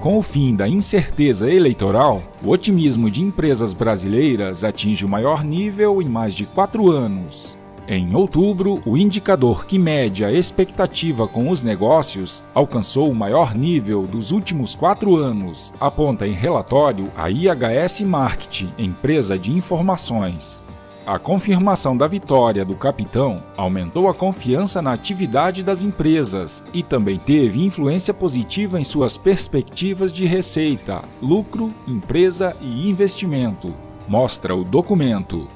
com o fim da incerteza eleitoral, o otimismo de empresas brasileiras atinge o maior nível em mais de 4 anos. Em outubro, o indicador que mede a expectativa com os negócios alcançou o maior nível dos últimos 4 anos, aponta em relatório a IHS Markit, empresa de informações. A confirmação da vitória do capitão aumentou a confiança na atividade das empresas e também teve influência positiva em suas perspectivas de receita, lucro, empresa e investimento, mostra o documento.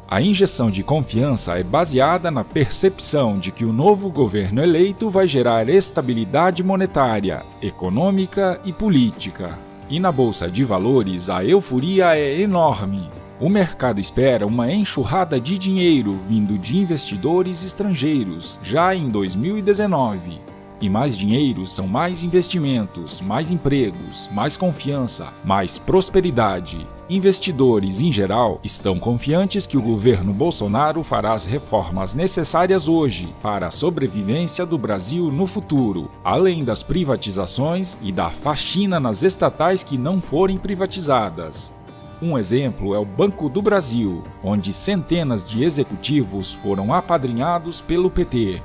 A injeção de confiança é baseada na percepção de que o novo governo eleito vai gerar estabilidade monetária, econômica e política. E na Bolsa de Valores a euforia é enorme. O mercado espera uma enxurrada de dinheiro vindo de investidores estrangeiros já em 2019. E mais dinheiro são mais investimentos, mais empregos, mais confiança, mais prosperidade. Investidores, em geral, estão confiantes que o governo Bolsonaro fará as reformas necessárias hoje para a sobrevivência do Brasil no futuro, além das privatizações e da faxina nas estatais que não forem privatizadas. Um exemplo é o Banco do Brasil, onde centenas de executivos foram apadrinhados pelo PT.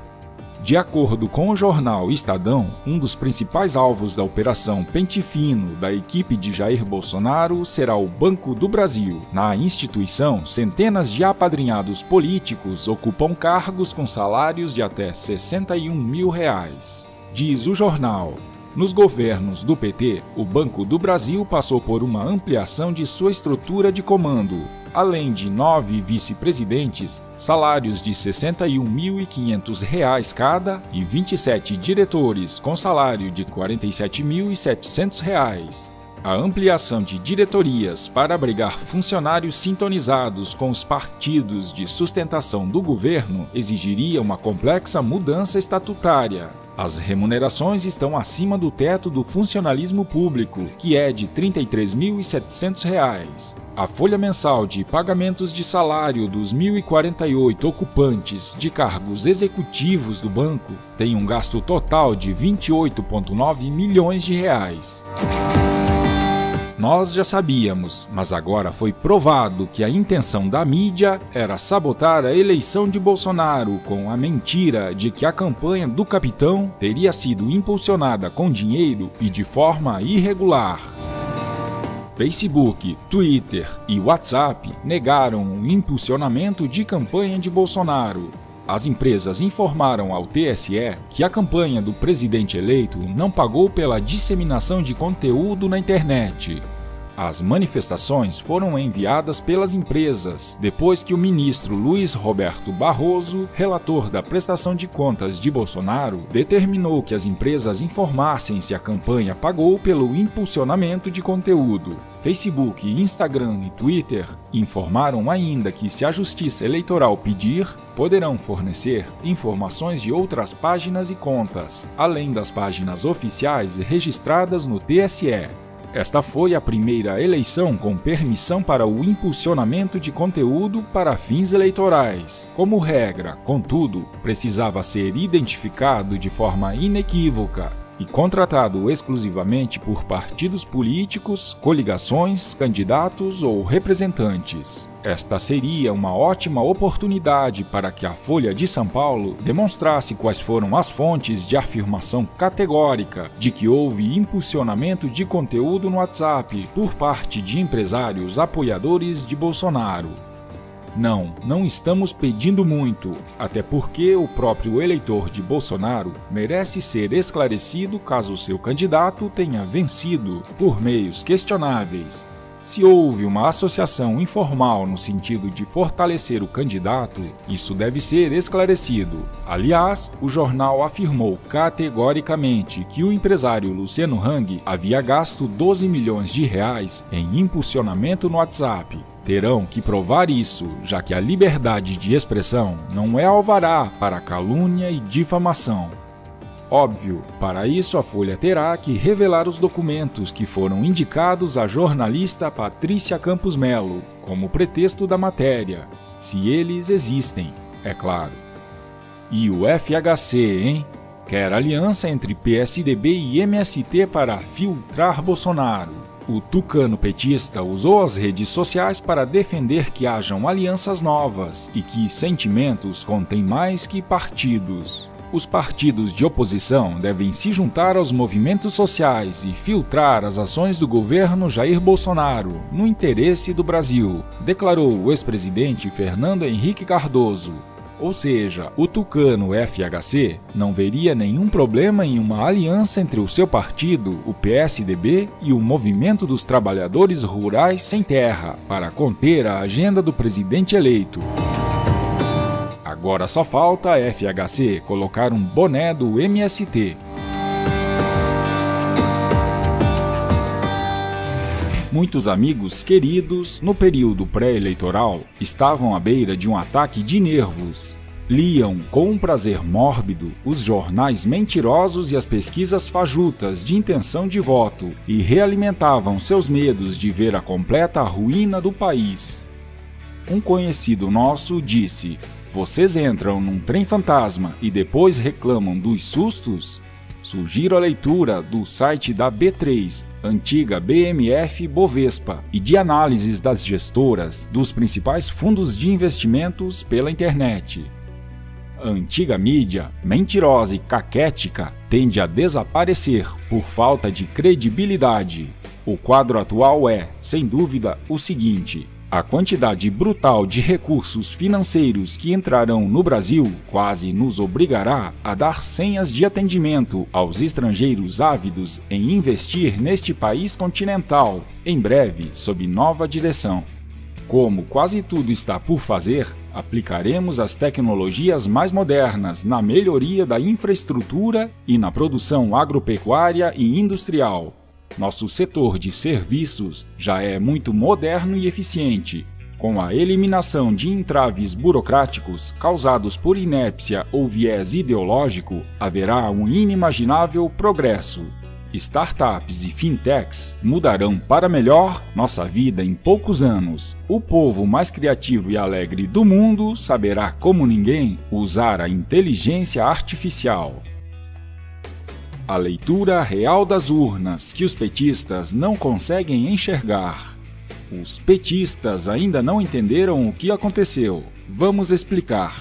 De acordo com o jornal Estadão, um dos principais alvos da Operação Pente Fino da equipe de Jair Bolsonaro será o Banco do Brasil. Na instituição, centenas de apadrinhados políticos ocupam cargos com salários de até R$ 61 mil. Diz o jornal. Nos governos do PT, o Banco do Brasil passou por uma ampliação de sua estrutura de comando. Além de 9 vice-presidentes, salários de R$ 61.500 cada e 27 diretores com salário de R$ 47.700. A ampliação de diretorias para abrigar funcionários sintonizados com os partidos de sustentação do governo exigiria uma complexa mudança estatutária. As remunerações estão acima do teto do funcionalismo público, que é de R$ 33.700. A folha mensal de pagamentos de salário dos 1.048 ocupantes de cargos executivos do banco tem um gasto total de R$ 28,9 milhões. Nós já sabíamos, mas agora foi provado que a intenção da mídia era sabotar a eleição de Bolsonaro com a mentira de que a campanha do capitão teria sido impulsionada com dinheiro e de forma irregular. Facebook, Twitter e WhatsApp negaram o impulsionamento de campanha de Bolsonaro. As empresas informaram ao TSE que a campanha do presidente eleito não pagou pela disseminação de conteúdo na internet. As manifestações foram enviadas pelas empresas, depois que o ministro Luiz Roberto Barroso, relator da prestação de contas de Bolsonaro, determinou que as empresas informassem se a campanha pagou pelo impulsionamento de conteúdo. Facebook, Instagram e Twitter informaram ainda que, se a Justiça Eleitoral pedir, poderão fornecer informações de outras páginas e contas, além das páginas oficiais registradas no TSE. Esta foi a primeira eleição com permissão para o impulsionamento de conteúdo para fins eleitorais. Como regra, contudo, precisava ser identificado de forma inequívoca e contratado exclusivamente por partidos políticos, coligações, candidatos ou representantes. Esta seria uma ótima oportunidade para que a Folha de São Paulo demonstrasse quais foram as fontes de afirmação categórica de que houve impulsionamento de conteúdo no WhatsApp por parte de empresários apoiadores de Bolsonaro. Não estamos pedindo muito, até porque o próprio eleitor de Bolsonaro merece ser esclarecido caso seu candidato tenha vencido por meios questionáveis. Se houve uma associação informal no sentido de fortalecer o candidato, isso deve ser esclarecido. Aliás, o jornal afirmou categoricamente que o empresário Luciano Hang havia gasto R$ 12 milhões em impulsionamento no WhatsApp. Terão que provar isso, já que a liberdade de expressão não é alvará para calúnia e difamação. Óbvio, para isso a Folha terá que revelar os documentos que foram indicados à jornalista Patrícia Campos Melo, como pretexto da matéria, se eles existem, é claro. E o FHC, hein? qualquer aliança entre PSDB e MST para filtrar Bolsonaro. O tucano petista usou as redes sociais para defender que hajam alianças novas e que sentimentos contêm mais que partidos. Os partidos de oposição devem se juntar aos movimentos sociais e filtrar as ações do governo Jair Bolsonaro no interesse do Brasil, declarou o ex-presidente Fernando Henrique Cardoso. Ou seja, o tucano FHC não veria nenhum problema em uma aliança entre o seu partido, o PSDB, e o Movimento dos Trabalhadores Rurais Sem Terra, para conter a agenda do presidente eleito. Agora só falta a FHC colocar um boné do MST. Muitos amigos queridos, no período pré-eleitoral, estavam à beira de um ataque de nervos. Liam com um prazer mórbido os jornais mentirosos e as pesquisas fajutas de intenção de voto e realimentavam seus medos de ver a completa ruína do país. Um conhecido nosso disse: "Vocês entram num trem fantasma e depois reclamam dos sustos?" Sugiro a leitura do site da B3, antiga BMF Bovespa, e de análises das gestoras dos principais fundos de investimentos pela internet. A antiga mídia, mentirosa e caquética, tende a desaparecer por falta de credibilidade. O quadro atual é, sem dúvida, o seguinte: a quantidade brutal de recursos financeiros que entrarão no Brasil quase nos obrigará a dar senhas de atendimento aos estrangeiros ávidos em investir neste país continental, em breve, sob nova direção. Como quase tudo está por fazer, aplicaremos as tecnologias mais modernas na melhoria da infraestrutura e na produção agropecuária e industrial. Nosso setor de serviços já é muito moderno e eficiente. Com a eliminação de entraves burocráticos causados por inépcia ou viés ideológico, haverá um inimaginável progresso. Startups e fintechs mudarão para melhor nossa vida em poucos anos. O povo mais criativo e alegre do mundo saberá como ninguém usar a inteligência artificial. A leitura real das urnas que os petistas não conseguem enxergar. Os petistas ainda não entenderam o que aconteceu. Vamos explicar.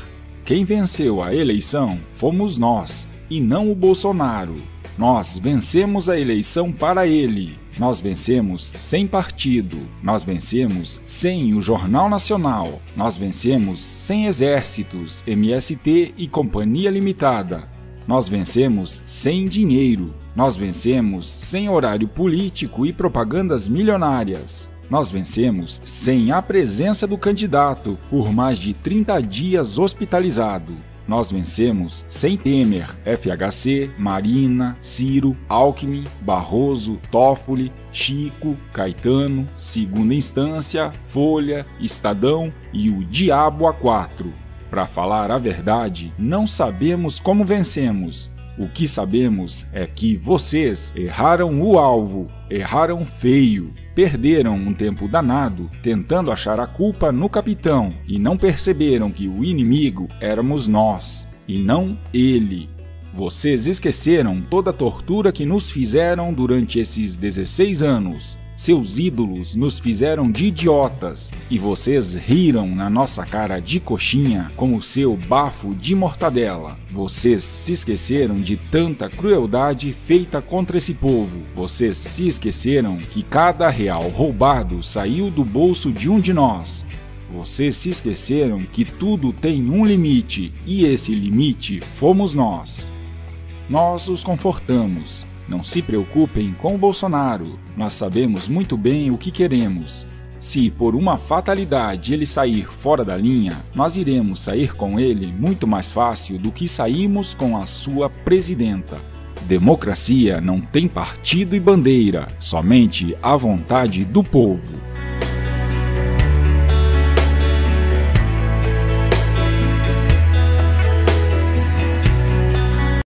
Quem venceu a eleição fomos nós, e não o Bolsonaro. Nós vencemos a eleição para ele. Nós vencemos sem partido. Nós vencemos sem o Jornal Nacional. Nós vencemos sem exércitos, MST e Companhia Limitada. Nós vencemos sem dinheiro. Nós vencemos sem horário político e propagandas milionárias. Nós vencemos sem a presença do candidato por mais de 30 dias hospitalizado. Nós vencemos sem Temer, FHC, Marina, Ciro, Alckmin, Barroso, Toffoli, Chico, Caetano, Segunda Instância, Folha, Estadão e o Diabo A4. Para falar a verdade, não sabemos como vencemos. O que sabemos é que vocês erraram o alvo, erraram feio, perderam um tempo danado tentando achar a culpa no capitão e não perceberam que o inimigo éramos nós, e não ele. Vocês esqueceram toda a tortura que nos fizeram durante esses 16 anos. Seus ídolos nos fizeram de idiotas e vocês riram na nossa cara de coxinha com o seu bafo de mortadela. Vocês se esqueceram de tanta crueldade feita contra esse povo. Vocês se esqueceram que cada real roubado saiu do bolso de um de nós. Vocês se esqueceram que tudo tem um limite e esse limite fomos nós. Nós os confortamos. Não se preocupem com o Bolsonaro, nós sabemos muito bem o que queremos. Se por uma fatalidade ele sair fora da linha, nós iremos sair com ele muito mais fácil do que saímos com a sua presidenta. Democracia não tem partido e bandeira, somente a vontade do povo.